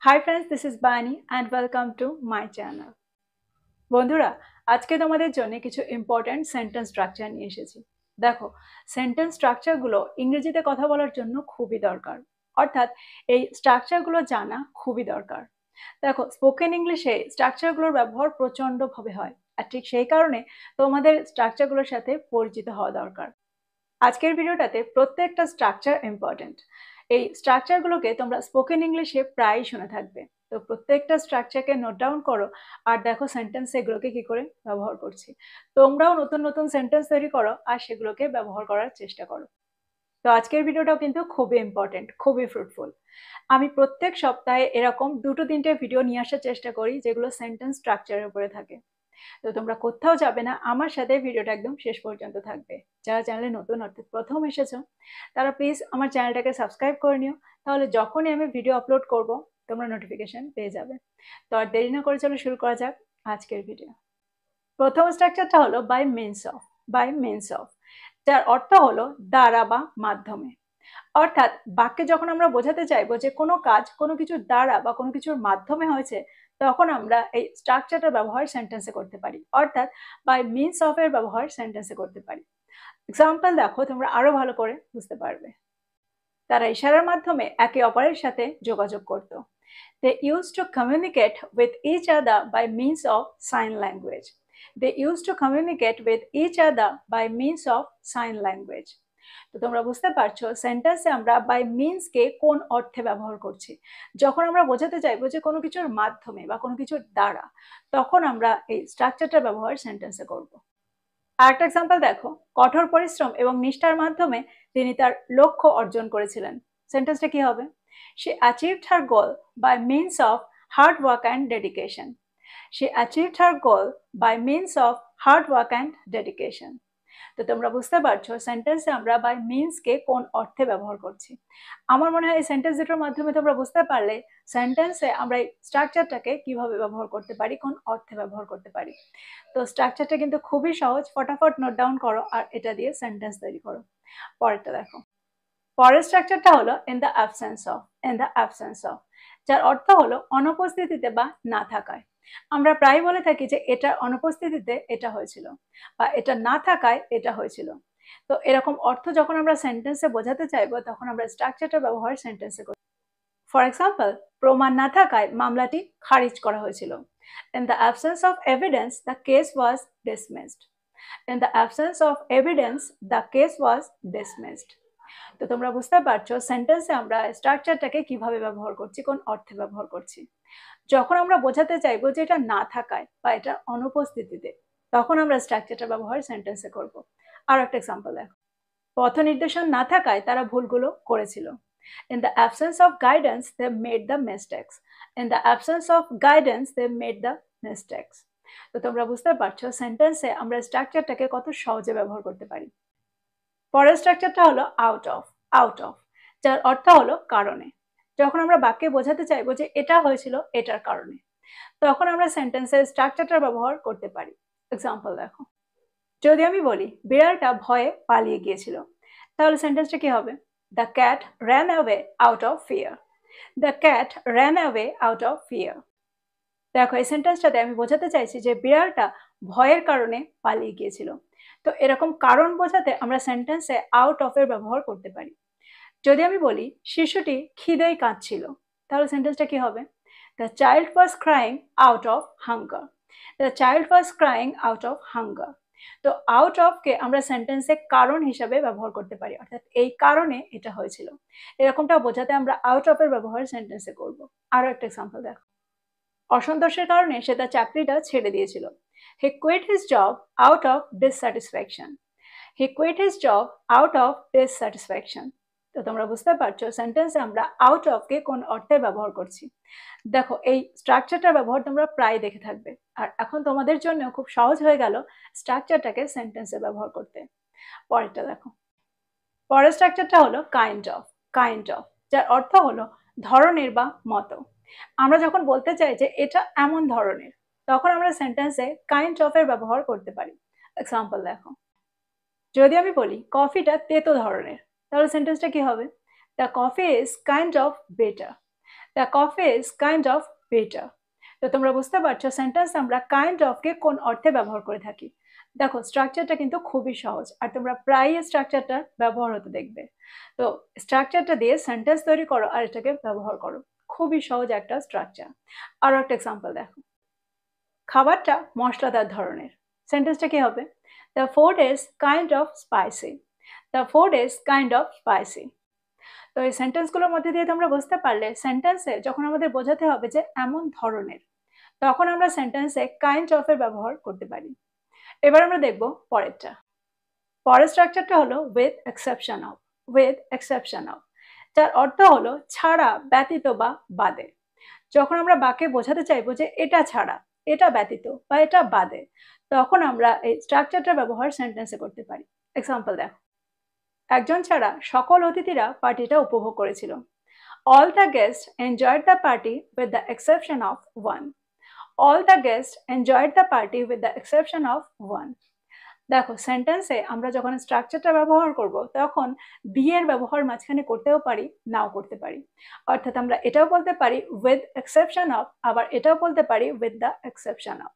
Hi friends, this is Bani and welcome to my channel. বন্ধুরা, আজকে তোমাদের জন্য কিছু ইম্পর্ট্যান্ট সেন্টেন্স স্ট্রাকচার নিয়ে এসেছি। দেখো, সেন্টেন্স স্ট্রাকচারগুলো ইংরেজিতে কথা বলার জন্য খুবই দরকার। অর্থাৎ এই স্ট্রাকচারগুলো জানা খুবই দরকার। দেখো, স্পোকেন ইংলিশে স্ট্রাকচারগুলোর ব্যবহার প্রচণ্ডভাবে হয়। আর ঠিক সেই কারণে তোমাদের স্ট্রাকচারগুলোর সাথে পরিচিত হওয়া দরকার। আজকের ভিডিওটাতে প্রত্যেকটা স্ট্রাকচার ইম্পর্টেন্ট। এই স্ট্রাকচারগুলোকে তোমরা স্পোকেন ইংলিশে প্রায়ই শুনে থাকবে। তো প্রত্যেকটা স্ট্রাকচারকে নোট ডাউন করো আর দেখো সেন্টেন্সে এগুলোকে কি করে ব্যবহার করছি। তোমরাও নতুন নতুন সেন্টেন্স তৈরি করো আর সেগুলোকে ব্যবহার করার চেষ্টা করো। তো আজকের ভিডিওটাও কিন্তু খুবই ইম্পর্টেন্ট, খুবই ফ্রুটফুল। আমি প্রত্যেক সপ্তাহে এরকম 2-3টে ভিডিও নিয়ে আসার চেষ্টা করি যেগুলো সেন্টেন্স স্ট্রাকচারের উপরে থাকে। তো তোমরা কোথাও যাবে না, আমার সাথে ভিডিওটা একদম শেষ পর্যন্ত থাকবে। যারা চ্যানেলে নতুন অর্থাৎ প্রথম এসেছো তারা প্লিজ আমার চ্যানেলটাকে সাবস্ক্রাইব করে নিও, তাহলে যখনই আমি ভিডিও আপলোড করব তোমরা নোটিফিকেশন পেয়ে যাবে। তো আর দেরি না করে চলো শুরু করা যাক আজকের ভিডিও। প্রথম স্ট্রাকচারটা হলো by means of. By means of, যার অর্থ হলো দ্বারা বা মাধ্যমে। অর্থাৎ বাক্যে যখন আমরা বোঝাতে চাইবো যে কোনো কাজ কোনো কিছুর দ্বারা বা কোনো কিছুর মাধ্যমে হয়েছে, তখন আমরা এই স্ট্রাকচারটার ব্যবহার সেন্টেন্সে করতে পারি। অর্থাৎ বাই মিনস অফ এর ব্যবহার সেন্টেন্সে করতে পারি। এক্সাম্পল দেখো, তোমরা আরো ভালো করে বুঝতে পারবে। তারা ইশারার মাধ্যমে একে অপরের সাথে যোগাযোগ করত। They used to communicate with each other by means of sign language. They used to communicate with each other by means of sign language. তো তোমরা বুঝতে পারছো সেন্টেন্সে আমরা বাই মিনস কে কোন অর্থে ব্যবহার করছি। যখন আমরা বোঝাতে চাইবো যে কোনো কিছুর মাধ্যমে বা কোনো কিছুর দ্বারা, তখন আমরা এই স্ট্রাকচারটার ব্যবহার সেন্টেন্সে করব। আরেকটা এক্সাম্পল দেখো, কঠোর পরিশ্রম এবং নিষ্ঠার মাধ্যমে তিনি তার লক্ষ্য অর্জন করেছিলেন। সেন্টেন্সটা কি হবে? She achieved her goal by means of hard work and dedication. She achieved her goal by means of hard work and dedication. তো তোমরা বুঝতে পারছো সেন্টেন্সে আমরা বাই মিনস কে কোন অর্থে ব্যবহার করছি। আমার মনে হয় এই সেন্টেন্স দুটোর মাধ্যমে তোমরা বুঝতে পারলে সেন্টেন্সে আমরা এই স্ট্রাকচারটাকে কিভাবে ব্যবহার করতে পারি, কোন অর্থে ব্যবহার করতে পারি। তো স্ট্রাকচারটা কিন্তু খুবই সহজ, ফটাফট নোট ডাউন করো আর এটা দিয়ে সেন্টেন্স তৈরি করো। পরেরটা দেখো, পরের স্ট্রাকচারটা হলো in the absence of. In the absence of, যার অর্থ হলো অনুপস্থিতিতে বা না থাকায়। আমরা প্রায় বলে থাকি যে এটার অনুপস্থিতিতে এটা হয়েছিল বা এটা না থাকায় এটা হয়েছিল। তো এরকম অর্থ যখন আমরা সেন্টেন্সে বোঝাতে চাইবো তখন আমরা স্ট্রাকচারটা ব্যবহার সেন্টেন্সে করি। ফর এক্সাম্পল, প্রমাণ না থাকায় মামলাটি খারিজ করা হয়েছিল। In the absence of evidence, the case was dismissed. In the absence of evidence, the case was dismissed. তো তোমরা বুঝতে পারছো সেন্টেন্সে আমরা স্ট্রাকচারটাকে কিভাবে ব্যবহার করছি, কোন অর্থে ব্যবহার করছি। যখন আমরা বোঝাতে চাইবো যে এটা না থাকায় বা এটা অনুপস্থিতিতে, তখন আমরা স্ট্রাকচারটা ব্যবহার সেন্টেন্সে করব। আর একটা এক্সাম্পল দেখো, পথ নির্দেশন না থাকায় তারা ভুলগুলো করেছিল। In the absence of guidance, they made the mistakes. In the absence of guidance, they made the mistakes. তো তোমরা বুঝতে পারছো সেন্টেন্সে আমরা স্ট্রাকচারটাকে কত সহজে ব্যবহার করতে পারি। পরের স্ট্রাকচারটা হলো আউট অফ। আউট অফ, যার অর্থ হলো কারণে। যখন আমরা বাক্যে বোঝাতে চাইবো যে এটা হয়েছিল এটার কারণে, তখন আমরা সেন্টেন্সের স্ট্রাকচারটার ব্যবহার করতে পারি। এক্সাম্পল দেখো, যদি আমি বলি বিড়ালটা ভয়ে পালিয়ে গিয়েছিল, তাহলে সেন্টেন্সটা কি হবে? The cat ran away out of fear. The cat ran away out of fear. দেখো, এই সেন্টেন্সটাতে আমি বোঝাতে চাইছি যে বিড়ালটা ভয়ের কারণে পালিয়ে গিয়েছিল। তো এরকম কারণ বোঝাতে আমরা সেন্টেন্সে আউট অফ এর ব্যবহার করতে পারি। যদি আমি বলি শিশুটি খিদেই কাঁদছিল, তাহলে সেন্টেন্সটা কি হবে? The child was crying out of hunger. The child was crying out of hunger. তো আউট অফ কে আমরা সেন্টেন্সে কারণ হিসাবে ব্যবহার করতে পারি, অর্থাৎ এই কারণে এটা হয়েছিল। এরকমটা বোঝাতে আমরা আউট অফ এর ব্যবহার সেন্টেন্সে করব। আরো একটা এক্সাম্পল দেখো, অসন্তোষের কারণে সে তার চাকরিটা ছেড়ে দিয়েছিল। He quit his job out of dissatisfaction. He quit his job out of dissatisfaction. তো তোমরা বুঝতে পারছো সেন্টেন্সে আমরা আউট অফ কে কোন অর্থে ব্যবহার করছি। দেখো, এই স্ট্রাকচারটার ব্যবহার তোমরা প্রায় দেখে থাকবে, আর এখন তোমাদের জন্য খুব সহজ হয়ে গেল স্ট্রাকচারটাকে সেন্টেন্সে ব্যবহার করতে। পরেরটা দেখো, পরের স্ট্রাকচারটা হলো কাইন্ড অফ। কাইন্ড অফ, যার অর্থ হলো ধরনের বা মতো। আমরা যখন বলতে চাই যে এটা এমন ধরনের, তখন আমরা সেন্টেন্সে কাইন্ড অফ এর ব্যবহার করতে পারি। এক্সাম্পল দেখো, যদি আমি বলি কফিটা তেতো ধরনের, তাহলে সেন্টেন্সটা কি হবে? The coffee is kind of better. The coffee is kind of bitter. তো তোমরা বুঝতে পারছো সেন্টেন্স আমরা কাইন্ড অফকে কোন অর্থে ব্যবহার করে থাকি। দেখো স্ট্রাকচারটা কিন্তু খুবই সহজ, আর তোমরা প্রায়ই স্ট্রাকচারটার ব্যবহার হতে দেখবে। তো স্ট্রাকচারটা দিয়ে সেন্টেন্স তৈরি করো আর এটাকে ব্যবহার করো। খুবই সহজ একটা স্ট্রাকচার। আরো একটা এক্সাম্পল দেখো, খাবারটা মশলাদার ধরনের। সেন্টেন্সটা কি হবে? The food is kind of spicy. The food is kind of spicy. তো এই সেন্টেন্সগুলোর মধ্যে দিয়ে তোমরা বুঝতে পারলে সেন্টেন্সে যখন আমাদের বোঝাতে হবে যে এমন ধরনের, তখন আমরা সেন্টেন্সে কাইন্ড অফ এর ব্যবহার করতে পারি। এবার আমরা দেখব পরেরটা। পরের স্ট্রাকচারটা হলো with exception of. With exception of, যার অর্থ হলো ছাড়া, ব্যতীত বা বাদে। যখন আমরা বাক্যে বোঝাতে চাইবো যে এটা ছাড়া, এটা ব্যতীত বা এটা বাদে, তখন আমরা এই স্ট্রাকচারটার ব্যবহার সেন্টেন্সে করতে পারি। এক্সাম্পল দেখো, একজন ছাড়া সকল অতিথিরা পার্টিটা উপভোগ করেছিল। All the guests enjoyed the party with the exception of one. All the guests enjoyed the party with the exception of one. দেখো সেন্টেন্সে আমরা যখন স্ট্রাকচারটা ব্যবহার করব তখন বি এর ব্যবহার মাঝখানে করতেও পারি, নাও করতে পারি। অর্থাৎ আমরা এটাও বলতে পারি উইথ এক্সেপশন অফ, আবার এটাও বলতে পারি উইথ দ্য এক্সেপশন অফ।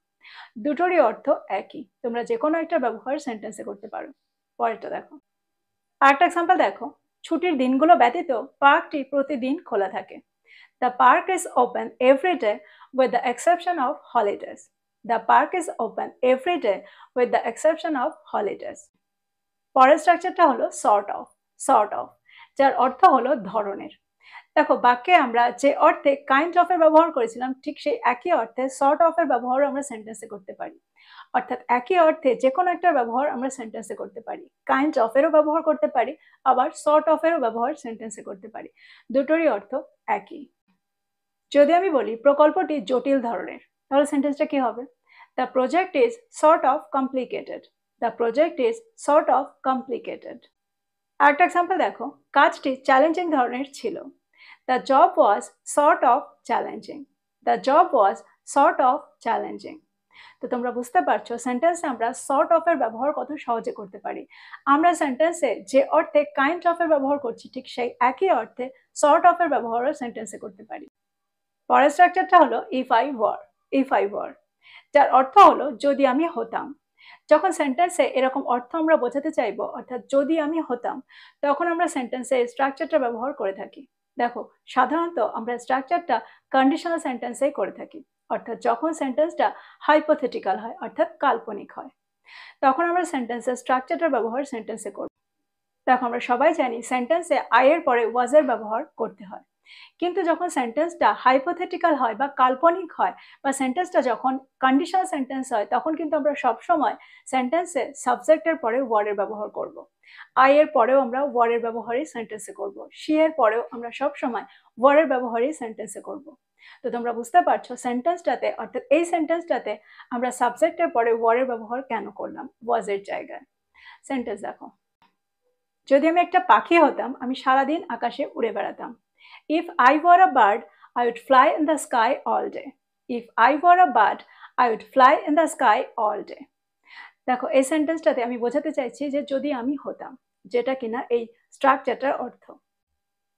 দুটোরই অর্থ একই, তোমরা যে কোনো একটা ব্যবহার সেন্টেন্সে করতে পারো। পরেরটা দেখো, আরেকটা এক্সাম্পল দেখো, ছুটির দিনগুলো ব্যতীত পার্কটি প্রতিদিন খোলা থাকে। The park is open every day with the exception of holidays. The park is open every day with the exception of holidays. পরের স্ট্রাকচারটা হলো সর্ট অফ। সর্ট অফ, যার অর্থ হলো ধরনের। দেখো বাক্যে আমরা যে অর্থে কাইন্ড অফ এর ব্যবহার করেছিলাম ঠিক সেই একই অর্থে সর্ট অফ এর ব্যবহারও আমরা সেন্টেন্সে করতে পারি। অর্থাৎ একই অর্থে যে কোনো একটা ব্যবহার আমরা সেন্টেন্সে করতে পারি। কাইন্ড অফ এরও ব্যবহার করতে পারি, আবার সর্ট অফ এরও ব্যবহার সেন্টেন্সে করতে পারি। দুটোরই অর্থ একই। যদি আমি বলি প্রকল্পটি জটিল ধরনের, তাহলে সেন্টেন্সটা কি হবে? The project is sort of complicated. The project is sort of complicated. আরেকটা এক্সাম্পল দেখো, কাজটি চ্যালেঞ্জিং ধরনের ছিল। The job was sort of challenging. The job was sort of challenging. তো তোমরা বুঝতে পারছো সেন্টেন্সে আমরা সর্ট অফ এর ব্যবহার কত সহজে করতে পারি। আমরা সেন্টেন্সে যে অর্থে কাইন্ড অফ এর ব্যবহার করছি ঠিক সেই একই অর্থে সর্ট অফ এর ব্যবহারও সেন্টেন্সে করতে পারি। পরের স্ট্রাকচারটা হলো if I were. If I were, যার অর্থ হলো যদি আমি হতাম। যখন সেন্টেন্সে এরকম অর্থ আমরা বোঝাতে চাইবো, অর্থাৎ যদি আমি হতাম, তখন আমরা সেন্টেন্সে স্ট্রাকচারটা ব্যবহার করে থাকি। দেখো সাধারণত আমরা স্ট্রাকচারটা কন্ডিশনাল সেন্টেন্সেই করে থাকি, অর্থাৎ যখন সেন্টেন্সটা হাইপোথেটিক্যাল হয়, অর্থাৎ কাল্পনিক হয়, তখন আমরা সেন্টেন্সের স্ট্রাকচারটার ব্যবহার সেন্টেন্সে করব। দেখো আমরা সবাই জানি সেন্টেন্সে আই এর পরে ওয়াজ এর ব্যবহার করতে হয়, কিন্তু যখন সেন্টেন্সটা হাইপোথেটিক্যাল হয় বা কাল্পনিক হয়, বা সেন্টেন্সটা যখন কন্ডিশনাল সেন্টেন্স হয়, তখন কিন্তু আমরা সবসময় সেন্টেন্সে সাবজেক্টের পরে ওয়ার্ডের ব্যবহার করব। আই এর পরেও আমরা ওয়ার্ডের ব্যবহারই সেন্টেন্সে করব। শি এর পরেও আমরা সবসময় ওয়ার্ডের ব্যবহারই সেন্টেন্সে করব। তো তোমরা বুঝতে পারছো সেন্টেন্সটাতে, অর্থাৎ এই সেন্টেন্সটাতে আমরা সাবজেক্টের পরে ওয়ার্ডের ব্যবহার কেন করলাম ওয়াজ এর জায়গায়। সেন্টেন্স দেখো, যদি আমি একটা পাখি হতাম আমি সারাদিন আকাশে উড়ে বেড়াতাম। If I were a bird, I would fly in the sky all day. If I were a bird, I would fly in the sky all day. দেখো এই সেন্টেন্সটাতে আমি বোঝাতে চাইছি যে যদি আমি হতাম, যেটা কিনা এই স্ট্রাকচারটার অর্থ।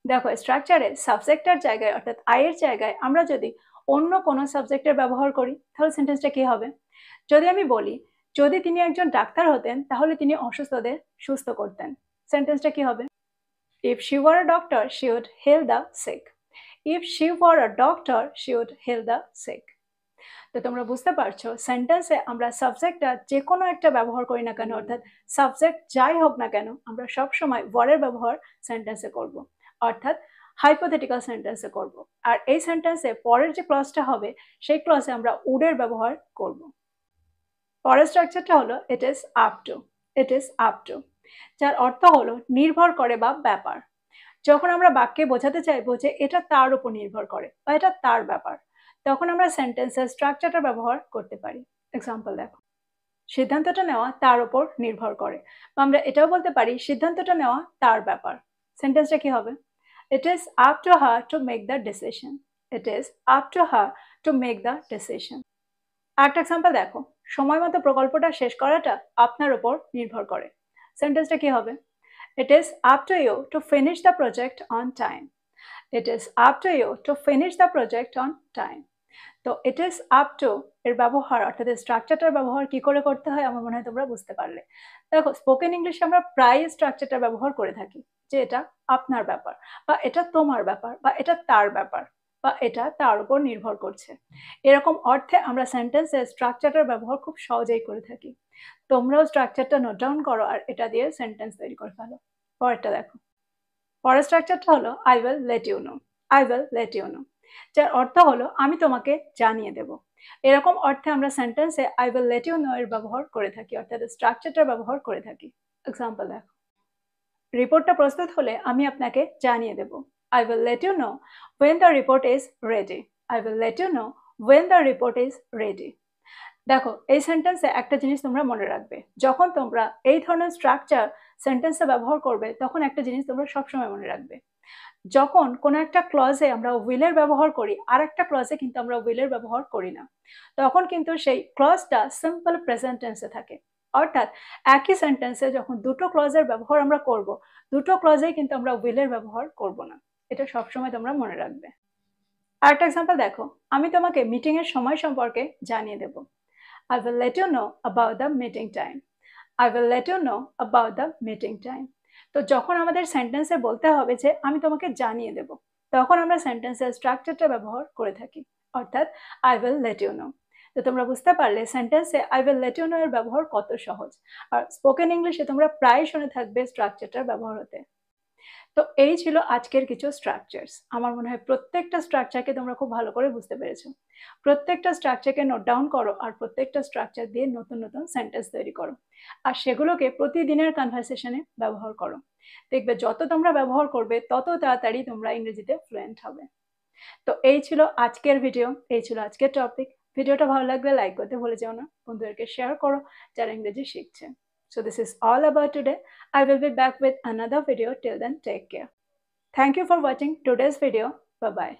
দেখো স্ট্রাকচারে সাবজেক্টের জায়গায়, অর্থাৎ আই এর জায়গায় আমরা যদি অন্য কোনো সাবজেক্টের ব্যবহার করি, তাহলে সেন্টেন্সটা কি হবে? যদি আমি বলি যদি তিনি একজন ডাক্তার হতেন তাহলে তিনি অসুস্থদের সুস্থ করতেন, সেন্টেন্সটা কি হবে? If she were a doctor, she would heal the sick. If she were a doctor, she would heal the sick. তো তোমরা বুঝতে পারছো সেন্টেন্সে আমরা সাবজেক্টটা যে কোনো একটা ব্যবহার করি না কেন, অর্থাৎ সাবজেক্ট যাই হোক না কেন, আমরা সবসময় ওয়ার্ডের ব্যবহার সেন্টেন্সে করব, অর্থাৎ হাইপোথেটিক্যাল সেন্টেন্সে করব। আর এই সেন্টেন্সে পরের যে ক্লজটা হবে সেই ক্লজে আমরা উডের ব্যবহার করব। পরের স্ট্রাকচারটা হলো it is up to. It is up to, যার অর্থ হলো নির্ভর করে বা ব্যাপার। যখন আমরা বাক্যে বোঝাতে চাইবো যে এটা তার উপর নির্ভর করে বা এটা তার ব্যাপার, তখন আমরা সেন্টেন্সের স্ট্রাকচারটা ব্যবহার করতে পারি। এক্সাম্পল দেখো, সিদ্ধান্তটা নেওয়া তার উপর নির্ভর করে, বা আমরা এটাও বলতে পারি সিদ্ধান্তটা নেওয়া তার ব্যাপার। সেন্টেন্সটা কি হবে? It is up to her to make the decision. It is up to her to make the decision. আরেকটা এক্সাম্পল দেখো, সময় মতো প্রকল্পটা শেষ করাটা আপনার উপর নির্ভর করে। সেন্টেন্সটা কি হবে? It is up to you to finish the project on time. It is up to you to finish the project on time. তো ইট ইজ আপ টু এর ব্যবহার অর্থাৎ স্ট্রাকচারটার ব্যবহার কি করে করতে হয় আমার মনে হয় তোমরা বুঝতে পারলে। দেখো স্পোকেন ইংলিশে আমরা প্রায় স্ট্রাকচারটা ব্যবহার করে থাকি যে এটা আপনার ব্যাপার বা এটা তোমার ব্যাপার বা এটা তার ব্যাপার বা এটা তার উপর নির্ভর করছে, এরকম অর্থে আমরা সেন্টেন্সে স্ট্রাকচারটার ব্যবহার খুব সহজেই করে থাকি। তোমরাও স্ট্রাকচারটা নোট ডাউন করো আর এটা দিয়ে সেন্টেন্স তৈরি করে ফেলো। পরেরটা দেখো, পরের স্ট্রাকচারটা হলো I will let you know. I will let you know, যার অর্থ হলো আমি তোমাকে জানিয়ে দেব। এরকম অর্থে আমরা সেন্টেন্সে I will let you know এর ব্যবহার করে থাকি অর্থাৎ স্ট্রাকচারটা ব্যবহার করে থাকি। এক্সাম্পল দেখো, রিপোর্টটা প্রস্তুত হলে আমি আপনাকে জানিয়ে দেব। I will let you know when the report is ready. I will let you know when the report is ready. দেখো এই সেন্টেন্সে একটা জিনিস তোমরা মনে রাখবে, যখন তোমরা এই ধরনের স্ট্রাকচার সেন্টেন্সে ব্যবহার করবে তখন একটা জিনিস তোমরা সবসময় মনে রাখবে, যখন কোনো একটা ক্লজে আমরা উইলের ব্যবহার করি আর একটা ক্লজে কিন্তু আমরা উইলের ব্যবহার করি না, তখন কিন্তু সেই ক্লজটা সিম্পল প্রেজেন্ট টেন্সে থাকে। অর্থাৎ একই সেন্টেন্সে যখন দুটো ক্লজের ব্যবহার আমরা করব, দুটো ক্লজেই কিন্তু আমরা উইলের ব্যবহার করব না। এটা সবসময় তোমরা মনে রাখবে। আরেকটা এক্সাম্পল দেখো, আমি তোমাকে মিটিং এর সময় সম্পর্কে জানিয়ে দেব। I will let you know about the meeting time. I will let you know about the meeting time. তো যখন আমাদের সেন্টেন্সে বলতে হবে যে আমি তোমাকে জানিয়ে দেব, তখন আমরা সেন্টেন্সের স্ট্রাকচারটা ব্যবহার করে থাকি অর্থাৎ I will let you know। তো তোমরা বুঝতে পারলে সেন্টেন্সে I will let you know এর ব্যবহার কত সহজ। আর স্পোকেন ইংলিশে তোমরা প্রায় শুনে থাকবে স্ট্রাকচারটার ব্যবহার হতে। তো এই ছিল আজকের কিছু স্ট্রাকচারস। আমার মনে হয় প্রত্যেকটা স্ট্রাকচারকে তোমরা খুব ভালো করে বুঝতে পেরেছো। প্রত্যেকটা স্ট্রাকচারকে নোট ডাউন করো আর প্রত্যেকটা স্ট্রাকচার দিয়ে নতুন নতুন সেন্টেন্স তৈরি করো আর সেগুলোকে প্রতিদিনের কনভারসেশনে ব্যবহার করো। দেখবে যত তোমরা ব্যবহার করবে তত তাড়াতাড়ি তোমরা ইংরেজিতে ফ্লুয়েন্ট হবে। তো এই ছিল আজকের ভিডিও, এই ছিল আজকের টপিক। ভিডিওটা ভালো লাগলে লাইক করতে ভুলে যেও না, বন্ধুদেরকে শেয়ার করো যারা ইংরেজি শিখছে। So this is all about today. I will be back with another video. Till then, take care. Thank you for watching today's video. Bye bye.